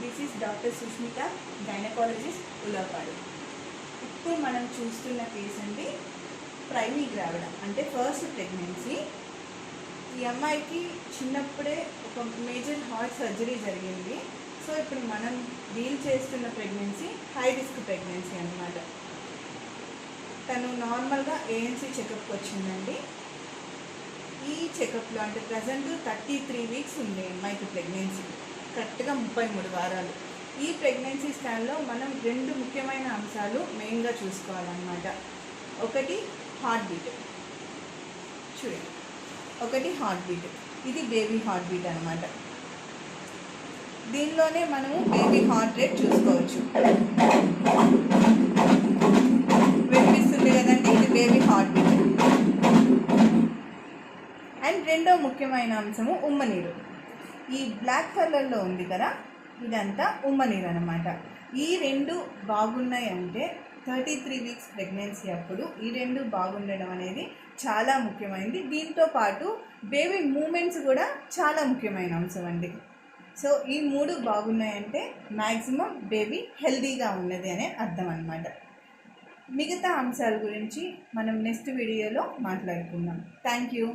This is doctor Sushmita, gynaecologist, Ulavapadu. ఇప్పుడు మనం చూస్తున్న కేసు అండి ప్రైమీ గ్రావిడ, అంటే ఫస్ట్ ప్రెగ్నెన్సీ. ఈ అమ్మాయికి చిన్నప్పుడే ఒక మేజర్ హార్ట్ సర్జరీ జరిగింది. సో ఇప్పుడు మనం డీల్ చేస్తున్న ప్రెగ్నెన్సీ హై రిస్క్ ప్రెగ్నెన్సీ అన్నమాట. తను నార్మల్గా ఏఎన్సీ చెకప్కి వచ్చిందండి. ఈ చెకప్లో అంటే ప్రజెంట్ 33 వీక్స్ ఉంది అమ్మాయికి ప్రెగ్నెన్సీ, కరెక్ట్గా 33 వారాలు. ఈ ప్రెగ్నెన్సీ స్కాన్లో మనం 2 ముఖ్యమైన అంశాలు మెయిన్గా చూసుకోవాలన్నమాట. ఒకటి హార్ట్ బీట్, చూడండి, ఒకటి హార్ట్ బీట్. ఇది బేబీ హార్ట్ బీట్ అనమాట. దీనిలోనే మనము బేబీ హార్ట్ రేట్ చూసుకోవచ్చు. వినిపిస్తుంది కదండి, ఇది బేబీ హార్ట్ బీట్. అండ్ రెండో ముఖ్యమైన అంశము ఉమ్మనీరు. ఈ బ్లాక్ కలర్లో ఉంది కదా, ఇదంతా ఉమ్మనీరు అనమాట. ఈ 2 బాగున్నాయి అంటే 33 వీక్స్ ప్రెగ్నెన్సీ అప్పుడు ఈ 2 బాగుండడం అనేది చాలా ముఖ్యమైనది. దీంతో పాటు బేబీ మూమెంట్స్ కూడా చాలా ముఖ్యమైన అంశం అండి. సో ఈ 3 బాగున్నాయంటే మ్యాక్సిమం బేబీ హెల్దీగా ఉన్నది అనే అర్థం అన్నమాట. మిగతా అంశాల గురించి మనం నెక్స్ట్ వీడియోలో మాట్లాడుకుందాం. Thank you.